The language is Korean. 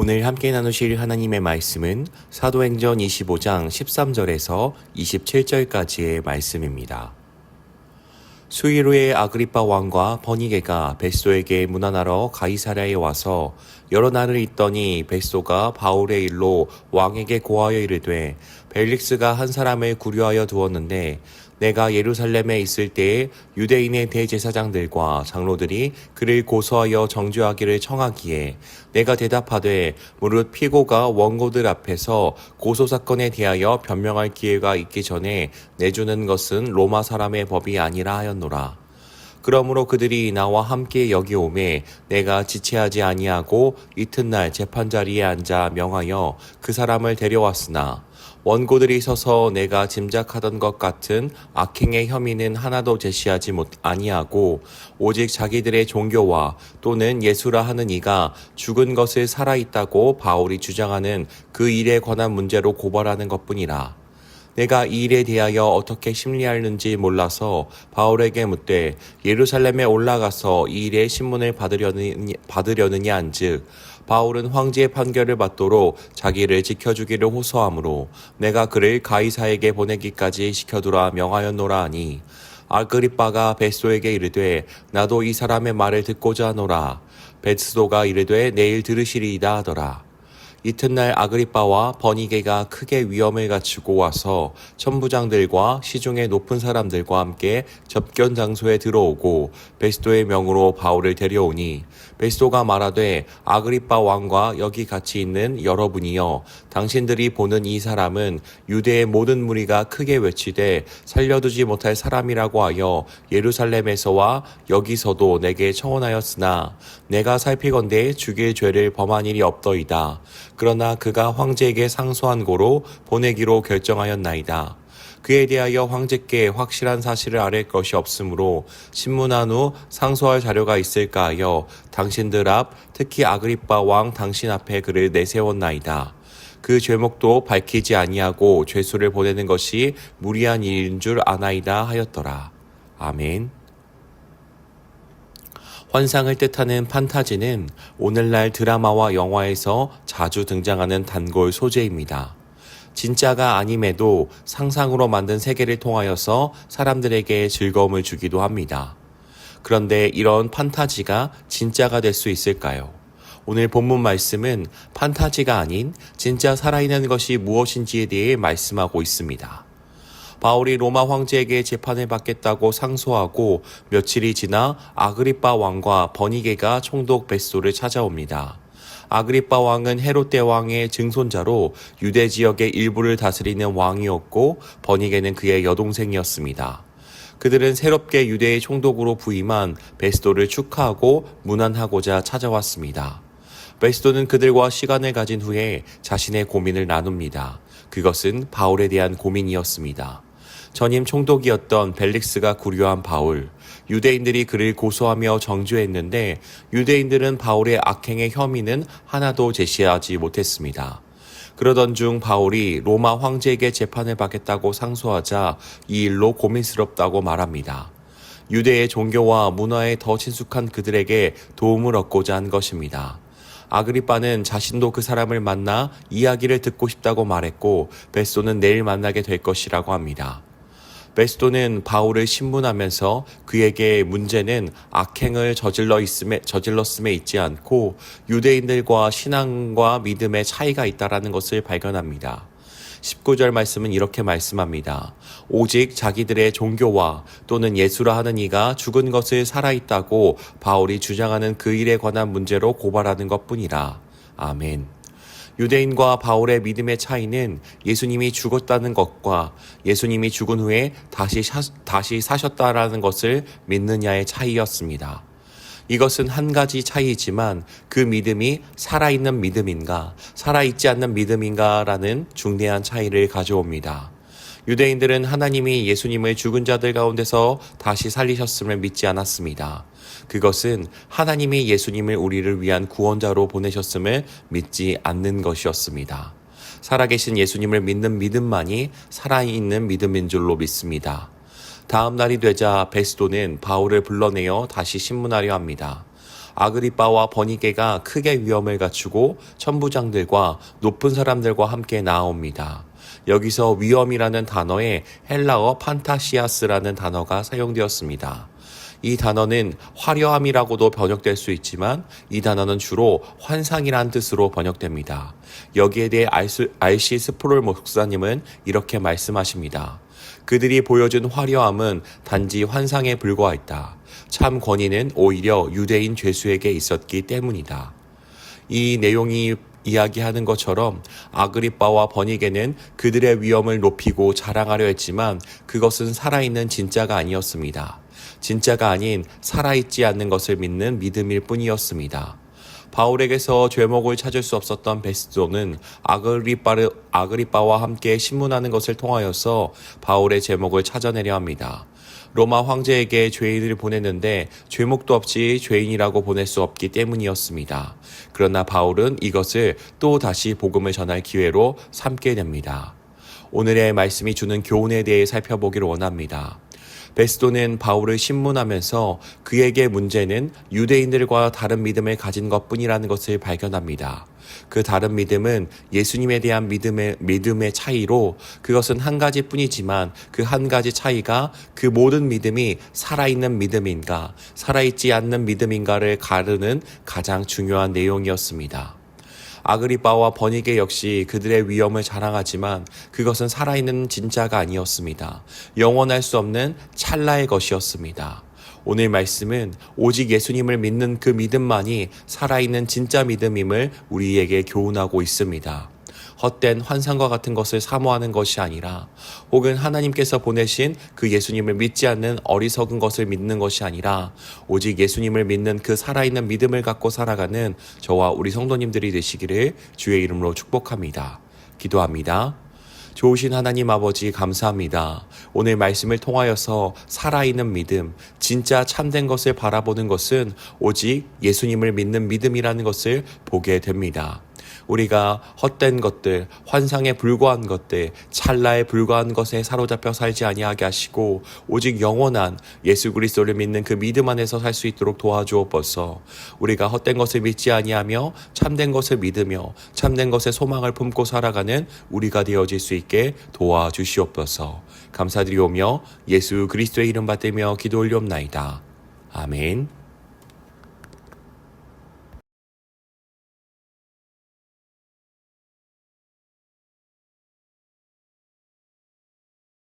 오늘 함께 나누실 하나님의 말씀은 사도행전 25장 13절에서 27절까지의 말씀입니다. 수일 후에 아그리빠 왕과 버니게가 베스도에게 문안하러 가이사랴에 와서 여러 날을 있더니 베스도가 바울의 일로 왕에게 고하여 이르되 벨릭스가 한 사람을 구류하여 두었는데 내가 예루살렘에 있을 때에 유대인의 대제사장들과 장로들이 그를 고소하여 정죄하기를 청하기에 내가 대답하되 무릇 피고가 원고들 앞에서 고소사건에 대하여 변명할 기회가 있기 전에 내주는 것은 로마 사람의 법이 아니라 하였노라. 그러므로 그들이 나와 함께 여기 오매 내가 지체하지 아니하고 이튿날 재판자리에 앉아 명하여 그 사람을 데려왔으나 원고들이 서서 내가 짐작하던 것 같은 악행의 혐의는 하나도 제시하지 아니하고 오직 자기들의 종교와 또는 예수라 하는 이가 죽은 것을 살아있다고 바울이 주장하는 그 일에 관한 문제로 고발하는 것뿐이라. 내가 이 일에 대하여 어떻게 심리하는지 몰라서 바울에게 묻되 예루살렘에 올라가서 이 일의 신문을 받으려느냐 한즉 바울은 황제의 판결을 받도록 자기를 지켜주기를 호소하므로 내가 그를 가이사에게 보내기까지 시켜두라 명하였노라 하니 아그리빠가 베스도에게 이르되 나도 이 사람의 말을 듣고자 하노라. 베스도가 이르되 내일 들으시리이다 하더라. 이튿날 아그리빠와 버니게가 크게 위험을 갖추고 와서 천부장들과 시중의 높은 사람들과 함께 접견 장소에 들어오고 베스도의 명으로 바울을 데려오니 베스도가 말하되 아그리빠 왕과 여기 같이 있는 여러분이여 당신들이 보는 이 사람은 유대의 모든 무리가 크게 외치되 살려두지 못할 사람이라고 하여 예루살렘에서와 여기서도 내게 청원하였으나 내가 살피건대 죽일 죄를 범한 일이 없더이다. 그러나 그가 황제에게 상소한 고로 보내기로 결정하였나이다. 그에 대하여 황제께 확실한 사실을 아랠 것이 없으므로 신문한 후 상소할 자료가 있을까 하여 당신들 앞 특히 아그리빠 왕 당신 앞에 그를 내세웠나이다. 그 죄목도 밝히지 아니하고 죄수를 보내는 것이 무리한 일인 줄 아나이다 하였더라. 아멘. 환상을 뜻하는 판타지는 오늘날 드라마와 영화에서 자주 등장하는 단골 소재입니다. 진짜가 아님에도 상상으로 만든 세계를 통하여서 사람들에게 즐거움을 주기도 합니다. 그런데 이런 판타지가 진짜가 될 수 있을까요? 오늘 본문 말씀은 판타지가 아닌 진짜 살아있는 것이 무엇인지에 대해 말씀하고 있습니다. 바울이 로마 황제에게 재판을 받겠다고 상소하고 며칠이 지나 아그리빠 왕과 버니게가 총독 베스도를 찾아옵니다. 아그리빠 왕은 헤롯 대왕의 증손자로 유대 지역의 일부를 다스리는 왕이었고 버니게는 그의 여동생이었습니다. 그들은 새롭게 유대의 총독으로 부임한 베스도를 축하하고 문안하고자 찾아왔습니다. 베스도는 그들과 시간을 가진 후에 자신의 고민을 나눕니다. 그것은 바울에 대한 고민이었습니다. 전임 총독이었던 벨릭스가 구류한 바울, 유대인들이 그를 고소하며 정죄했는데 유대인들은 바울의 악행의 혐의는 하나도 제시하지 못했습니다. 그러던 중 바울이 로마 황제에게 재판을 받겠다고 상소하자 이 일로 고민스럽다고 말합니다. 유대의 종교와 문화에 더 친숙한 그들에게 도움을 얻고자 한 것입니다. 아그리빠는 자신도 그 사람을 만나 이야기를 듣고 싶다고 말했고 베스도는 내일 만나게 될 것이라고 합니다. 베스도는 바울을 신문하면서 그에게 문제는 악행을 저질렀음에 있지 않고 유대인들과 신앙과 믿음의 차이가 있다라는 것을 발견합니다. 19절 말씀은 이렇게 말씀합니다. 오직 자기들의 종교와 또는 예수라 하는 이가 죽은 것을 살아있다고 바울이 주장하는 그 일에 관한 문제로 고발하는 것뿐이라. 아멘. 유대인과 바울의 믿음의 차이는 예수님이 죽었다는 것과 예수님이 죽은 후에 다시 사셨다라는 것을 믿느냐의 차이였습니다. 이것은 한 가지 차이이지만 그 믿음이 살아있는 믿음인가, 살아있지 않는 믿음인가라는 중대한 차이를 가져옵니다. 유대인들은 하나님이 예수님을 죽은 자들 가운데서 다시 살리셨음을 믿지 않았습니다. 그것은 하나님이 예수님을 우리를 위한 구원자로 보내셨음을 믿지 않는 것이었습니다. 살아계신 예수님을 믿는 믿음만이 살아있는 믿음인 줄로 믿습니다. 다음 날이 되자 베스도는 바울을 불러내어 다시 신문하려 합니다. 아그리빠와 버니게가 크게 위험을 갖추고 천부장들과 높은 사람들과 함께 나아옵니다. 여기서 위험이라는 단어에 헬라어 판타시아스라는 단어가 사용되었습니다. 이 단어는 화려함이라고도 번역될 수 있지만 이 단어는 주로 환상이란 뜻으로 번역됩니다. 여기에 대해 R.C. 스프롤 목사님은 이렇게 말씀하십니다. 그들이 보여준 화려함은 단지 환상에 불과했다. 참 권위는 오히려 유대인 죄수에게 있었기 때문이다. 이 내용이 이야기하는 것처럼 아그리빠와 버니게는 그들의 위엄을 높이고 자랑하려 했지만 그것은 살아있는 진짜가 아니었습니다. 진짜가 아닌 살아있지 않는 것을 믿는 믿음일 뿐이었습니다. 바울에게서 죄목을 찾을 수 없었던 베스도는 아그리빠와 함께 신문하는 것을 통하여서 바울의 죄목을 찾아내려 합니다. 로마 황제에게 죄인을 보냈는데 죄목도 없이 죄인이라고 보낼 수 없기 때문이었습니다. 그러나 바울은 이것을 또 다시 복음을 전할 기회로 삼게 됩니다. 오늘의 말씀이 주는 교훈에 대해 살펴보기를 원합니다. 베스도는 바울을 신문하면서 그에게 문제는 유대인들과 다른 믿음을 가진 것뿐이라는 것을 발견합니다. 그 다른 믿음은 예수님에 대한 믿음의 차이로 그것은 한 가지뿐이지만 그 한 가지 차이가 그 모든 믿음이 살아있는 믿음인가, 살아있지 않는 믿음인가를 가르는 가장 중요한 내용이었습니다. 아그리빠와 버니게 역시 그들의 위엄을 자랑하지만 그것은 살아있는 진짜가 아니었습니다. 영원할 수 없는 찰나의 것이었습니다. 오늘 말씀은 오직 예수님을 믿는 그 믿음만이 살아있는 진짜 믿음임을 우리에게 교훈하고 있습니다. 헛된 환상과 같은 것을 사모하는 것이 아니라 혹은 하나님께서 보내신 그 예수님을 믿지 않는 어리석은 것을 믿는 것이 아니라 오직 예수님을 믿는 그 살아있는 믿음을 갖고 살아가는 저와 우리 성도님들이 되시기를 주의 이름으로 축복합니다. 기도합니다. 좋으신 하나님 아버지 감사합니다. 오늘 말씀을 통하여서 살아있는 믿음, 진짜 참된 것을 바라보는 것은 오직 예수님을 믿는 믿음이라는 것을 보게 됩니다. 우리가 헛된 것들, 환상에 불과한 것들, 찰나에 불과한 것에 사로잡혀 살지 아니하게 하시고 오직 영원한 예수 그리스도를 믿는 그 믿음 안에서 살 수 있도록 도와주옵소서. 우리가 헛된 것을 믿지 아니하며 참된 것을 믿으며 참된 것에 소망을 품고 살아가는 우리가 되어질 수 있게 도와주시옵소서. 감사드리오며 예수 그리스도의 이름 받들며 기도 올리옵나이다. 아멘.